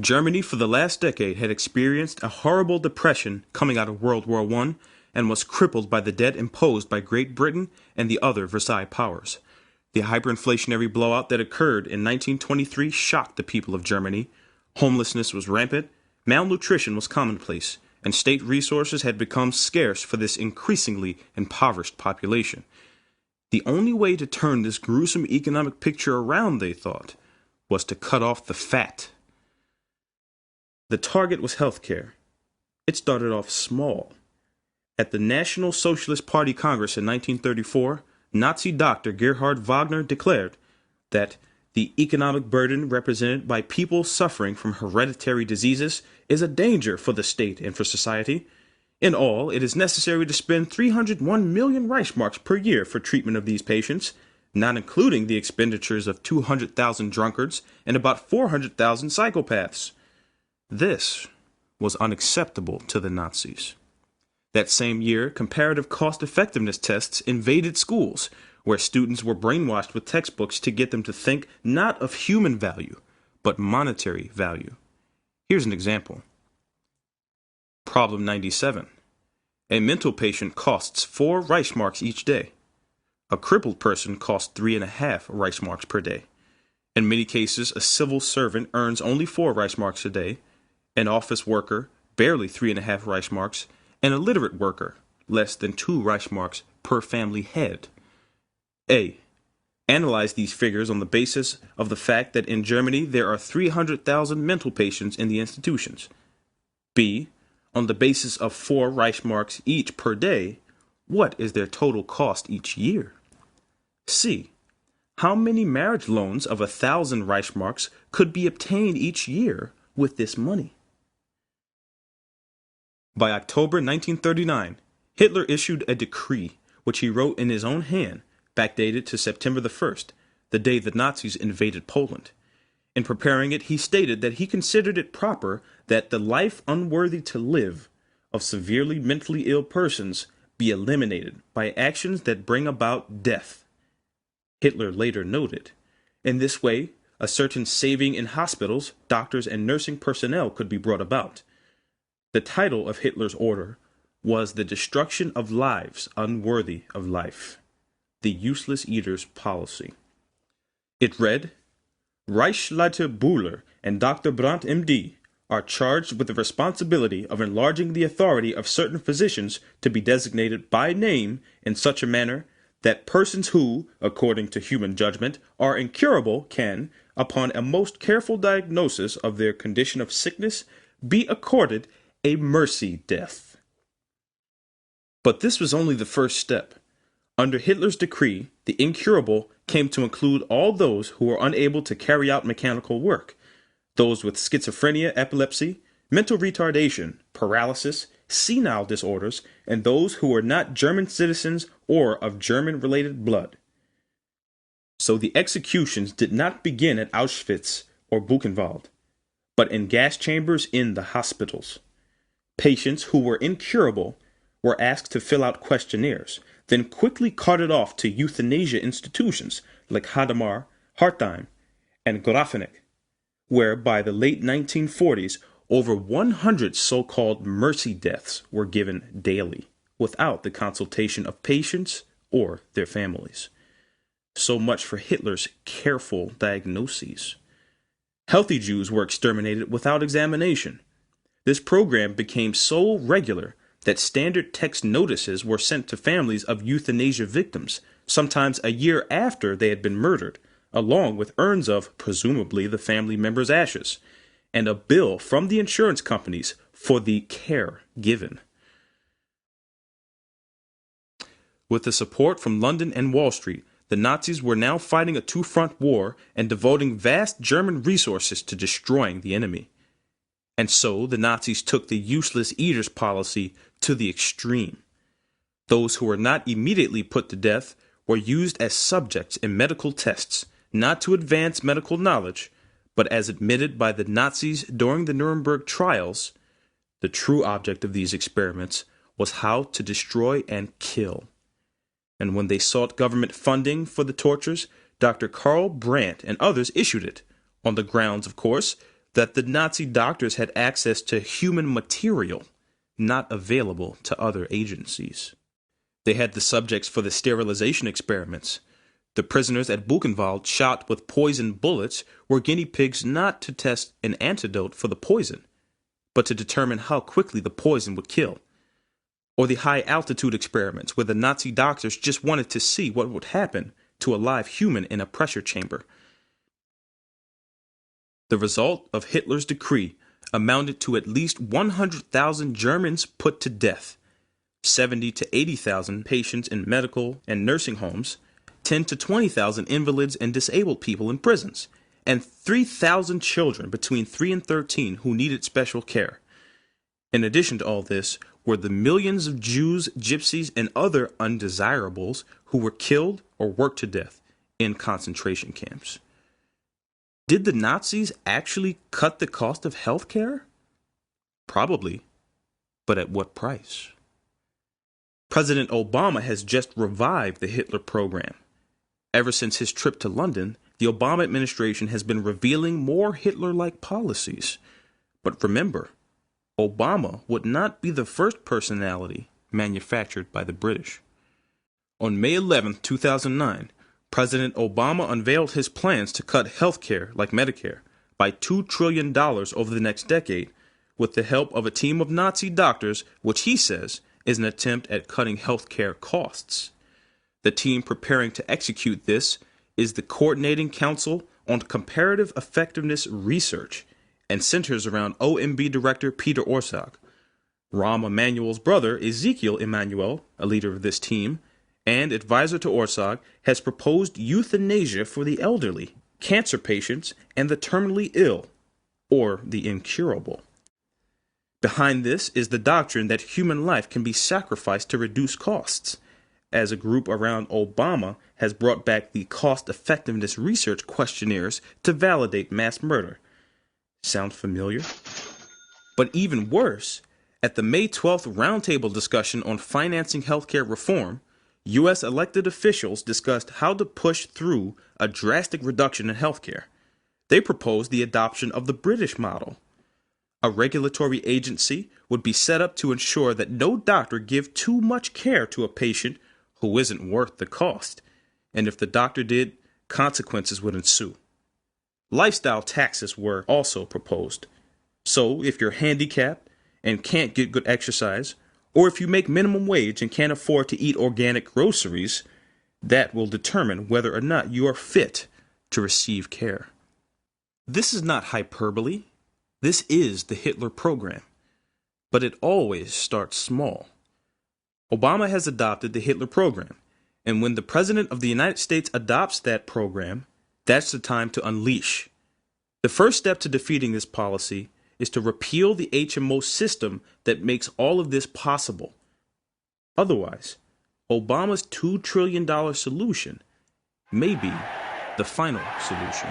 Germany for the last decade had experienced a horrible depression coming out of World War I and was crippled by the debt imposed by Great Britain and the other Versailles powers. The hyperinflationary blowout that occurred in 1923 shocked the people of Germany. Homelessness was rampant, malnutrition was commonplace, and state resources had become scarce for this increasingly impoverished population. The only way to turn this gruesome economic picture around, they thought, was to cut off the fat. The target was healthcare. It started off small. At the National Socialist Party Congress in 1934, Nazi doctor Gerhard Wagner declared that the economic burden represented by people suffering from hereditary diseases is a danger for the state and for society. In all, it is necessary to spend 301 million Reichsmarks per year for treatment of these patients, not including the expenditures of 200,000 drunkards and about 400,000 psychopaths. This was unacceptable to the Nazis. That same year, comparative cost-effectiveness tests invaded schools, where students were brainwashed with textbooks to get them to think not of human value, but monetary value. Here's an example. Problem 97. A mental patient costs 4 Reichsmarks each day. A crippled person costs 3.5 Reichsmarks per day. In many cases, a civil servant earns only 4 Reichsmarks a day, an office worker barely 3.5 Reichsmarks, and a literate worker less than 2 Reichsmarks per family head. A. Analyze these figures on the basis of the fact that in Germany there are 300,000 mental patients in the institutions. B. On the basis of 4 Reichsmarks each per day, what is their total cost each year? C. How many marriage loans of 1,000 Reichsmarks could be obtained each year with this money? By October 1939, Hitler issued a decree, which he wrote in his own hand, backdated to September the 1st, the day the Nazis invaded Poland. In preparing it, he stated that he considered it proper that the life unworthy to live of severely mentally ill persons be eliminated by actions that bring about death. Hitler later noted, in this way, a certain saving in hospitals, doctors, and nursing personnel could be brought about. The title of Hitler's order was The Destruction of Lives Unworthy of Life, the Useless Eaters Policy. It read, Reichsleiter Buhler and Dr. Brandt, M.D., are charged with the responsibility of enlarging the authority of certain physicians to be designated by name in such a manner that persons who, according to human judgment, are incurable can, upon a most careful diagnosis of their condition of sickness, be accorded a mercy death. But this was only the first step. Under Hitler's decree, the incurable came to include all those who were unable to carry out mechanical work, those with schizophrenia, epilepsy, mental retardation, paralysis, senile disorders, and those who were not German citizens or of German-related blood. So the executions did not begin at Auschwitz or Buchenwald, but in gas chambers in the hospitals. Patients who were incurable were asked to fill out questionnaires, then quickly carted off to euthanasia institutions like Hadamar, Hartheim, and Grafeneck, where by the late 1940s, over 100 so-called mercy deaths were given daily, without the consultation of patients or their families. So much for Hitler's careful diagnoses. Healthy Jews were exterminated without examination. This program became so regular that standard text notices were sent to families of euthanasia victims, sometimes a year after they had been murdered, along with urns of, presumably, the family members' ashes, and a bill from the insurance companies for the care given. With the support from London and Wall Street, the Nazis were now fighting a two-front war and devoting vast German resources to destroying the enemy. And so the Nazis took the useless eaters policy to the extreme. Those who were not immediately put to death were used as subjects in medical tests, not to advance medical knowledge, but as admitted by the Nazis during the Nuremberg trials. The true object of these experiments was how to destroy and kill. And when they sought government funding for the tortures, Dr. Karl Brandt and others issued it, on the grounds, of course, that the Nazi doctors had access to human material not available to other agencies. They had the subjects for the sterilization experiments. The prisoners at Buchenwald shot with poisoned bullets were guinea pigs not to test an antidote for the poison, but to determine how quickly the poison would kill. Or the high-altitude experiments where the Nazi doctors just wanted to see what would happen to a live human in a pressure chamber. The result of Hitler's decree amounted to at least 100,000 Germans put to death, 70 to 80,000 patients in medical and nursing homes, 10 to 20,000 invalids and disabled people in prisons, and 3,000 children between 3 and 13 who needed special care. In addition to all this were the millions of Jews, gypsies, and other undesirables who were killed or worked to death in concentration camps. Did the Nazis actually cut the cost of health care? Probably, but at what price? President Obama has just revived the Hitler program. Ever since his trip to London, the Obama administration has been revealing more Hitler-like policies. But remember, Obama would not be the first personality manufactured by the British. On May 11, 2009, President Obama unveiled his plans to cut health care, like Medicare, by $2 trillion over the next decade, with the help of a team of Nazi doctors, which he says is an attempt at cutting health care costs. The team preparing to execute this is the Coordinating Council on Comparative Effectiveness Research and centers around OMB Director Peter Orszag. Rahm Emanuel's brother, Ezekiel Emanuel, a leader of this team, and advisor to Orszag, has proposed euthanasia for the elderly, cancer patients, and the terminally ill, or the incurable. Behind this is the doctrine that human life can be sacrificed to reduce costs, as a group around Obama has brought back the cost-effectiveness research questionnaires to validate mass murder. Sound familiar? But even worse, at the May 12th roundtable discussion on financing healthcare reform, U.S. elected officials discussed how to push through a drastic reduction in healthcare. They proposed the adoption of the British model. A regulatory agency would be set up to ensure that no doctor give too much care to a patient who isn't worth the cost, and if the doctor did, consequences would ensue. Lifestyle taxes were also proposed. So if you're handicapped and can't get good exercise, or if you make minimum wage and can't afford to eat organic groceries, that will determine whether or not you are fit to receive care. This is not hyperbole. This is the Hitler program. But it always starts small. Obama has adopted the Hitler program, and when the President of the United States adopts that program, that's the time to unleash. The first step to defeating this policy is to repeal the HMO system that makes all of this possible. Otherwise, Obama's $2 trillion solution may be the final solution.